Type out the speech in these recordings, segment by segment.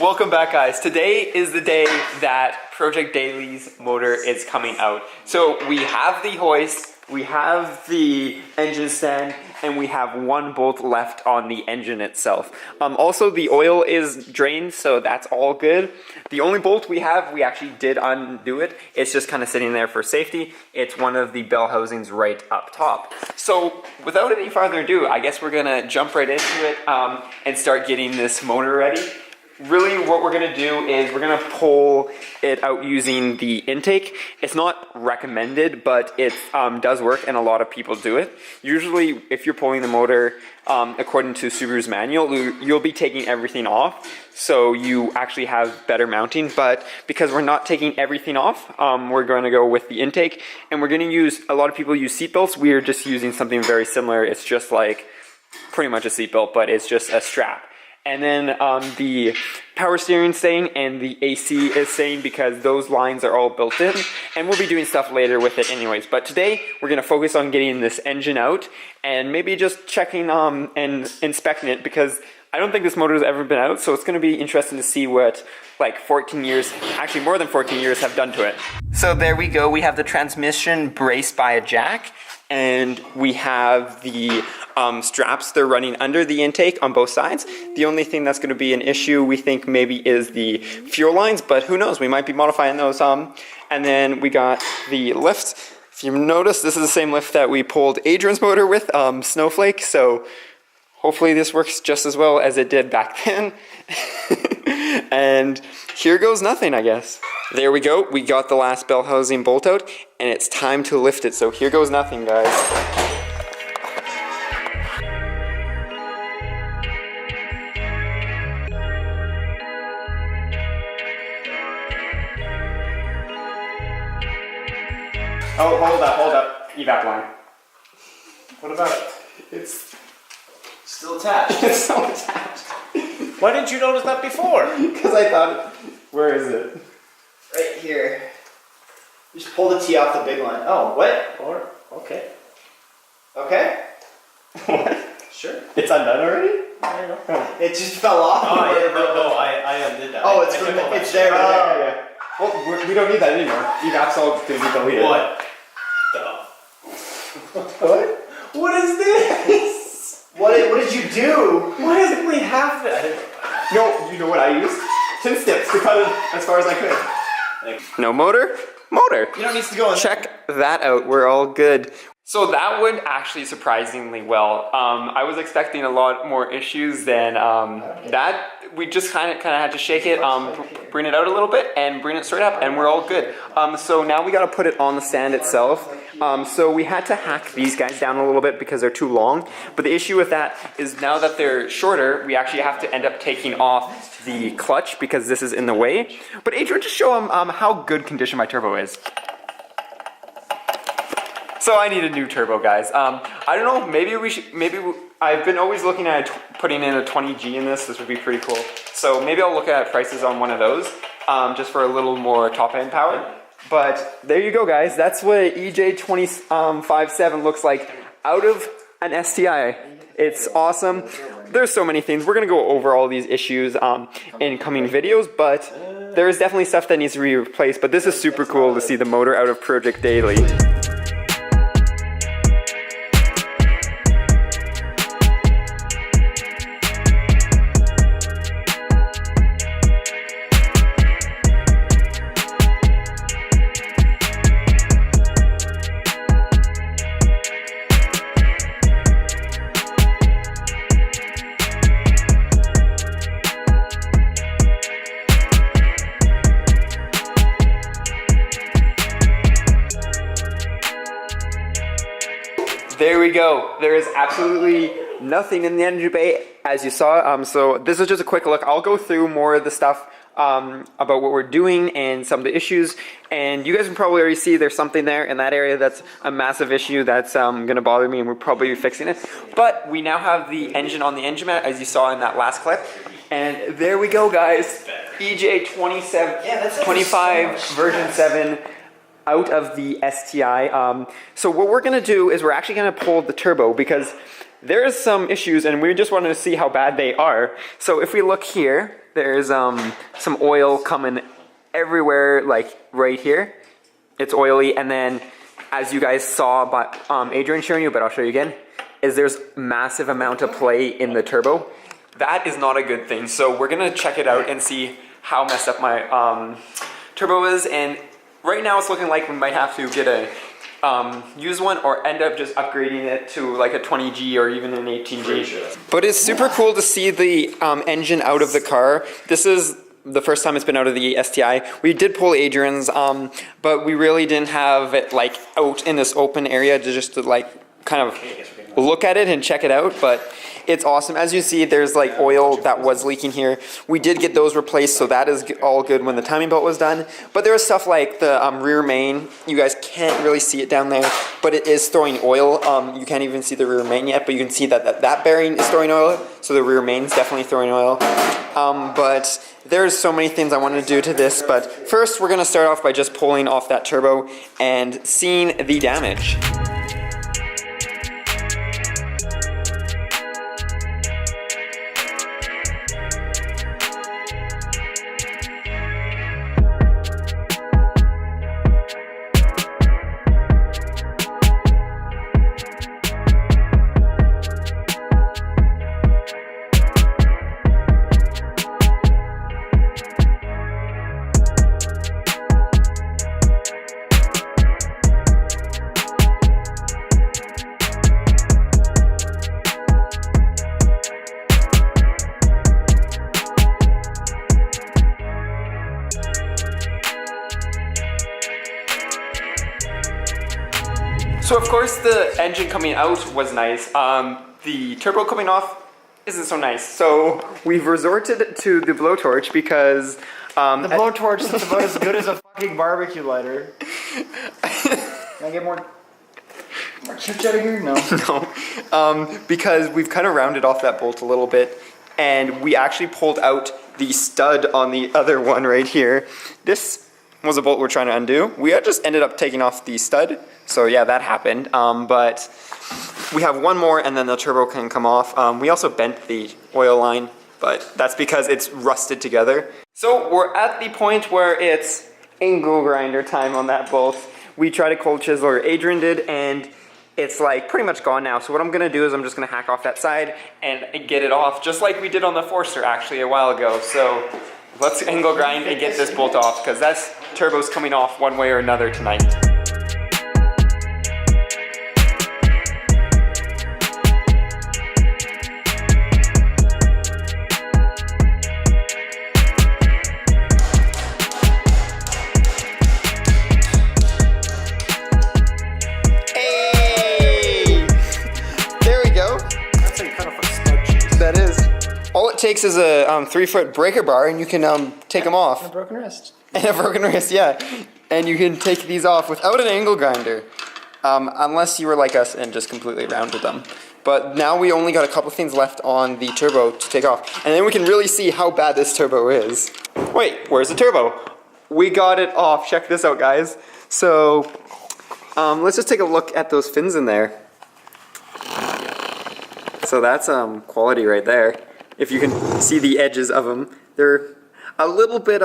Welcome back, guys. Today is the day that Project Daily's motor is coming out. So we have the hoist, we have the engine stand, and we have one bolt left on the engine itself. Also, the oil is drained, so that's all good. The only bolt we have, we actually did undo it. It's just kind of sitting there for safety. It's one of the bell housings right up top. So without any further ado, I guess we're gonna jump right into it and start getting this motor ready. Really what we're going to do is we're going to pull it out using the intake. It's not recommended, but it does work and a lot of people do it. Usually if you're pulling the motor according to Subaru's manual, you'll be taking everything off, so you actually have better mounting. But because we're not taking everything off, we're going to go with the intake, and we're going to use, a lot of people use seat belts. We're just using something very similar. It's just like pretty much a seat belt, but it's just a strap. And then the power steering is staying and the AC is staying because those lines are all built in, and we'll be doing stuff later with it anyways. But today we're going to focus on getting this engine out and maybe just checking and inspecting it, because I don't think this motor has ever been out, so it's going to be interesting to see what like 14 years, actually more than 14 years, have done to it. So there we go. We have the transmission braced by a jack, and we have the straps. They're running under the intake on both sides. The only thing that's going to be an issue, we think, maybe is the fuel lines, but who knows, we might be modifying those. And then we got the lift. If you notice, this is the same lift that we pulled Adrian's motor with, Snowflake, so hopefully this works just as well as it did back then. And here goes nothing, I guess. There we go, we got the last bell housing bolt out, and it's time to lift it, so here goes nothing, guys. Oh, hold up, evap line. What about it? It's still attached. It's still attached. Why didn't you notice that before? Because I thought, where is it? Right here. Just pull the T off the big line. Oh, what? Or, okay. Okay. What? Sure. It's undone already? I don't know. It just fell off. Oh, yeah, no, I undid that. Oh, it's from it's there. Oh, yeah. Well, we don't need that anymore. Evap's all going to be deleted. What? What? What is this? What did you do? Why doesn't we have it? No, you know what I used? Tin snips to cut it as far as I could. No motor? Motor. You don't need to go in. Check that out. We're all good. So that went actually surprisingly well. I was expecting a lot more issues than that. We just kind of had to shake it, bring it out a little bit, and bring it straight up, and we're all good. So now we got to put it on the stand itself. So we had to hack these guys down a little bit because they're too long. But the issue with that is now that they're shorter, we actually have to end up taking off the clutch because this is in the way. But Adrian, just show them how good condition my turbo is. So I need a new turbo, guys. I don't know, I've been always looking at putting in a 20G in this. This would be pretty cool. So maybe I'll look at prices on one of those, just for a little more top end power. But there you go, guys. That's what an EJ257 looks like out of an STI. It's awesome. There's so many things. We're gonna go over all these issues in coming videos, but there is definitely stuff that needs to be replaced. But this is super cool to see the motor out of Project Daily. There we go. There is absolutely nothing in the engine bay, as you saw. So this is just a quick look. I'll go through more of the stuff about what we're doing and some of the issues. And you guys can probably already see there's something there in that area that's a massive issue that's going to bother me, and we're probably fixing it. But we now have the engine on the engine mat, as you saw in that last clip. And there we go, guys. EJ27, 25 version 7. Out of the STI. So what we're gonna do is we're actually gonna pull the turbo because there is some issues and we just wanted to see how bad they are. So if we look here, There's some oil coming everywhere, like right here. It's oily, and then as you guys saw by Adrian showing you, but I'll show you again, is there's massive amount of play in the turbo. That is not a good thing. So we're gonna check it out and see how messed up my turbo is. And right now it's looking like we might have to get a used one or end up just upgrading it to like a 20G or even an 18G. But it's super cool to see the engine out of the car. This is the first time it's been out of the STI. We did pull Adrian's, but we really didn't have it like out in this open area to like kind of look at it and check it out, but it's awesome. As you see, there's like oil that was leaking here. We did get those replaced, so that is all good when the timing belt was done. But there was stuff like the rear main. You guys can't really see it down there, but it is throwing oil. You can't even see the rear main yet, but you can see that bearing is throwing oil, so the rear main's definitely throwing oil. But there's so many things I wanted to do to this, but first we're gonna start off by just pulling off that turbo and seeing the damage. So of course the engine coming out was nice. The turbo coming off isn't so nice. So we've resorted to the blowtorch because the blowtorch is about as good as a fucking barbecue lighter. Can I get more chips out of here? No. No. Because we've kind of rounded off that bolt a little bit, and we actually pulled out the stud on the other one right here. This was a bolt we're trying to undo. We just ended up taking off the stud. So yeah, that happened. But we have one more and then the turbo can come off. We also bent the oil line, but that's because it's rusted together. So we're at the point where it's angle grinder time on that bolt. We tried a cold chisel, or Adrian did, and it's like pretty much gone now. So what I'm gonna do is I'm just gonna hack off that side and get it off, just like we did on the Forester actually a while ago. So let's angle grind and get this bolt off, because that's turbo's coming off one way or another tonight. All it takes is a 3-foot breaker bar, and you can take them off. And a broken wrist. And a broken wrist, yeah. And you can take these off without an angle grinder, unless you were like us and just completely rounded them. But now we only got a couple things left on the turbo to take off, and then we can really see how bad this turbo is. Wait, where's the turbo? We got it off. Check this out, guys. So let's just take a look at those fins in there. So that's quality right there. If you can see the edges of them, they're a little bit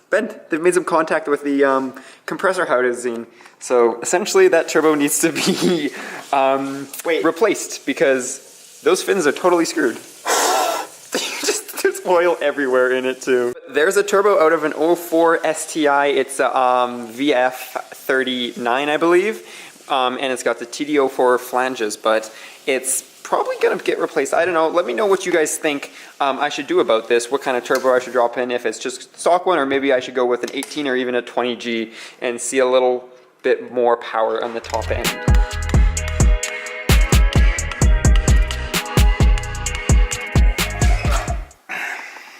bent. They've made some contact with the compressor housing. So essentially that turbo needs to be replaced, because those fins are totally screwed. There's oil everywhere in it too. There's a turbo out of an 04 STI. It's a VF39, I believe. And it's got the TD04 flanges, but it's probably gonna get replaced. I don't know. Let me know what you guys think I should do about this. What kind of turbo I should drop in, if it's just stock one, or maybe I should go with an 18 or even a 20G and see a little bit more power on the top end.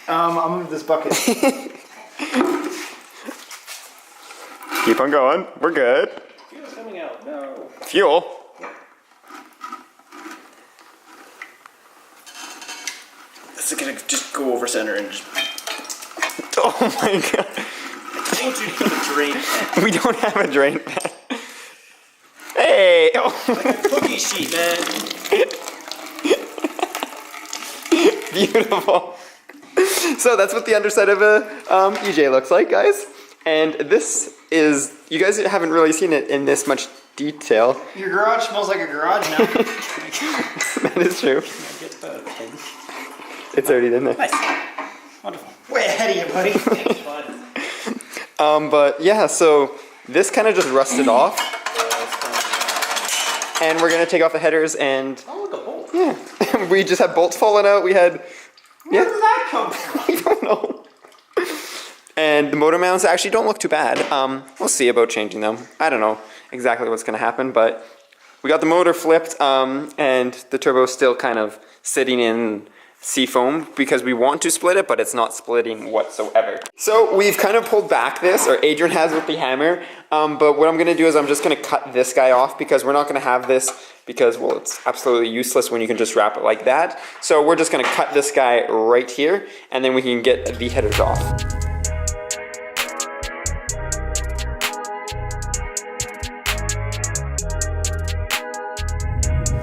I'll move this bucket. Keep on going. We're good. Fuel's coming out. No. Fuel? This is gonna just go over center and just. Oh my god. I told you to put a drain pan. We don't have a drain pan. Hey! Oh. Like a cookie sheet, man. Beautiful. So that's what the underside of a EJ looks like, guys. And this is, you guys haven't really seen it in this much detail. Your garage smells like a garage now. That is true. Get the pin. It's already in there. Nice. Wonderful. Way ahead of you, buddy. Thanks, bud. But yeah, so this kind of just rusted off. And we're gonna take off the headers and Oh, look, a bolt. yeah, we just had bolts falling out. We had, Where does that come from? I don't know. And the motor mounts actually don't look too bad. We'll see about changing them. I don't know exactly what's gonna happen, but we got the motor flipped, and the turbo is still kind of sitting in seafoam because we want to split it, but it's not splitting whatsoever. So we've kind of pulled back this, or Adrian has with the hammer, but what I'm gonna do is I'm just gonna cut this guy off because we're not gonna have this because, well, it's absolutely useless when you can just wrap it like that. So we're just gonna cut this guy right here, and then we can get the headers off.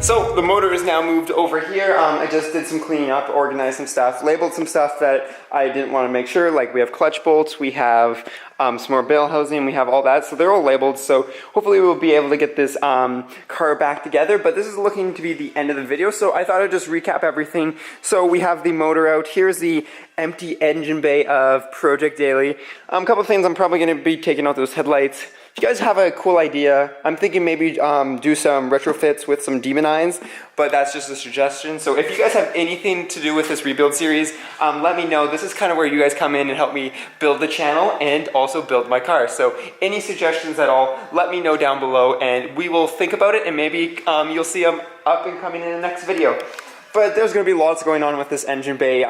So the motor is now moved over here. I just did some cleaning up, organized some stuff, labeled some stuff that I didn't want to make sure, like we have clutch bolts, we have some more bale housing, we have all that, so they're all labeled, so hopefully we'll be able to get this car back together, but this is looking to be the end of the video, so I thought I'd just recap everything. So we have the motor out, here's the empty engine bay of Project Daily. A couple of things, I'm probably going to be taking out those headlights. If you guys have a cool idea, I'm thinking maybe do some retrofits with some Demon Eyes, but that's just a suggestion. So if you guys have anything to do with this rebuild series, let me know. This is kind of where you guys come in and help me build the channel and also build my car. So any suggestions at all, let me know down below and we will think about it and maybe you'll see them up and coming in the next video. But there's going to be lots going on with this engine bay.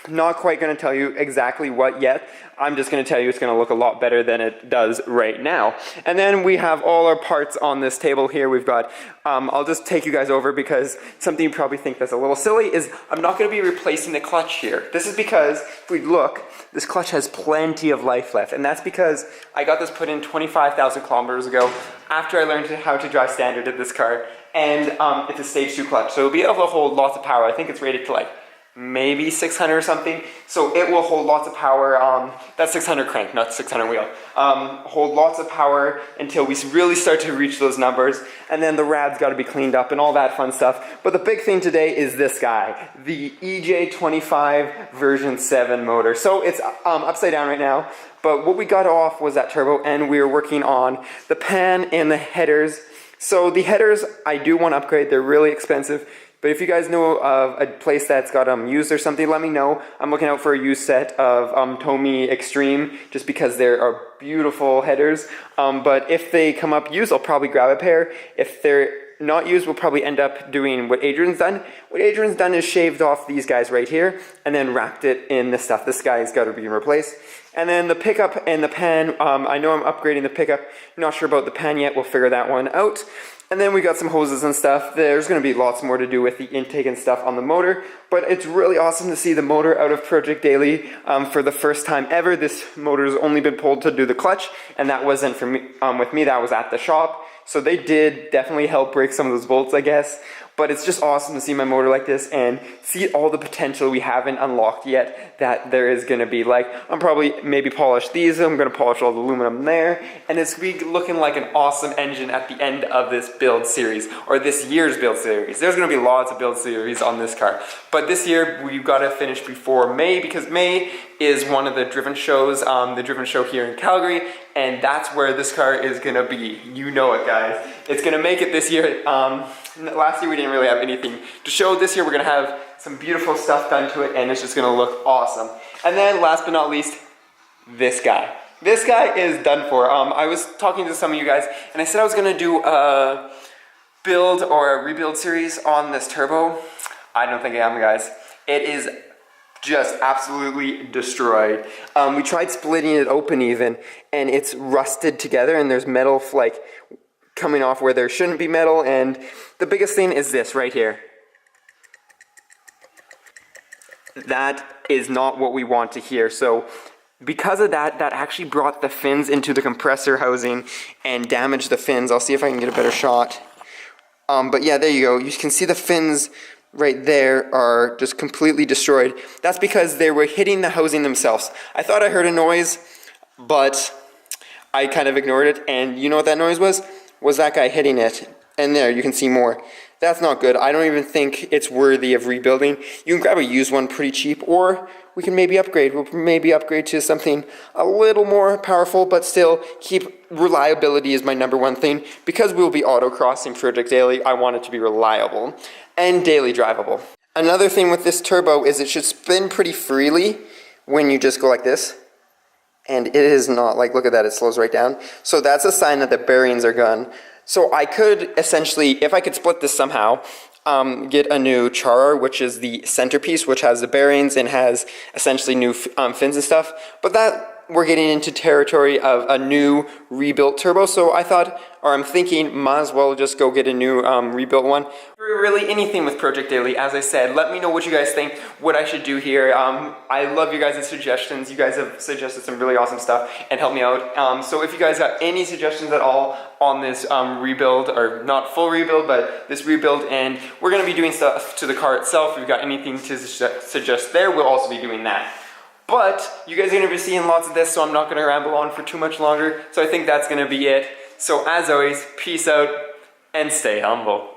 Not quite going to tell you exactly what yet. I'm just going to tell you it's going to look a lot better than it does right now. And then we have all our parts on this table here. We've got, I'll just take you guys over because something you probably think that's a little silly is I'm not going to be replacing the clutch here. This is because if we look, this clutch has plenty of life left. And that's because I got this put in 25,000 kilometers ago after I learned how to drive standard in this car. And it's a stage 2 clutch, so it'll be able to hold lots of power. I think it's rated to like maybe 600 or something, so it will hold lots of power. That's 600 crank, not 600 wheel. Hold lots of power until we really start to reach those numbers, and then the rad's got to be cleaned up and all that fun stuff. But the big thing today is this guy, the EJ25 version 7 motor. So it's upside down right now, but what we got off was that turbo, and we were working on the pan and the headers. So the headers, I do want to upgrade. They're really expensive. But if you guys know of a place that's got used or something, let me know. I'm looking out for a used set of Tomei Extreme just because they are beautiful headers. But if they come up used, I'll probably grab a pair. If they're not used, we'll probably end up doing what Adrian's done. What Adrian's done is shaved off these guys right here and then wrapped it in this stuff. This guy's got to be replaced. And then the pickup and the pan, I know I'm upgrading the pickup. Not sure about the pan yet. We'll figure that one out. And then we got some hoses and stuff. There's going to be lots more to do with the intake and stuff on the motor. But it's really awesome to see the motor out of Project Daily for the first time ever. This motor has only been pulled to do the clutch. And that wasn't for me, with me. That was at the shop. So they did definitely help break some of those bolts, I guess. But it's just awesome to see my motor like this and see all the potential we haven't unlocked yet that there is going to be. Like, I'm probably maybe polish these. I'm going to polish all the aluminum there. And it's going to be looking like an awesome engine at the end of this build series, or this year's build series. There's going to be lots of build series on this car. But this year, we've got to finish before May, because May is one of the driven shows, the driven show here in Calgary. And that's where this car is going to be. You know it, guys. It's going to make it this year. Last year we didn't really have anything to show. This year we're going to have some beautiful stuff done to it, and it's just going to look awesome. And then last but not least, this guy. This guy is done for. I was talking to some of you guys, and I said I was going to do a build or a rebuild series on this turbo. I don't think I am, guys. It is just absolutely destroyed. We tried splitting it open even, and it's rusted together, and there's metal like coming off where there shouldn't be metal. And the biggest thing is this right here. That is not what we want to hear. So because of that, that actually brought the fins into the compressor housing and damaged the fins. I'll see if I can get a better shot. But yeah, there you go. You can see the fins right there are just completely destroyed. That's because they were hitting the housing themselves. I thought I heard a noise, but I kind of ignored it, and you know what that noise was? Was that guy hitting it. And there, you can see more. That's not good. I don't even think it's worthy of rebuilding. You can grab a used one pretty cheap, or we can maybe upgrade. We'll maybe upgrade to something a little more powerful, but still keep reliability is my number one thing. Because we'll be autocrossing Project Daily, I want it to be reliable and daily drivable. Another thing with this turbo is it should spin pretty freely when you just go like this. And it is not, like, look at that, it slows right down. So that's a sign that the bearings are gone. So I could essentially, if I could split this somehow, get a new char, which is the centerpiece, which has the bearings and has essentially new fins and stuff. But that, we're getting into territory of a new rebuilt turbo. So I thought, or I'm thinking, might as well just go get a new rebuilt one. Really anything with Project Daily, as I said, let me know what you guys think, what I should do here. I love you guys' suggestions. You guys have suggested some really awesome stuff and helped me out. So if you guys got any suggestions at all on this rebuild, or not full rebuild, but this rebuild, and we're gonna be doing stuff to the car itself. If you've got anything to suggest there, we'll also be doing that. But you guys are going to be seeing lots of this, so I'm not going to ramble on for too much longer. So I think that's going to be it. So as always, peace out and stay humble.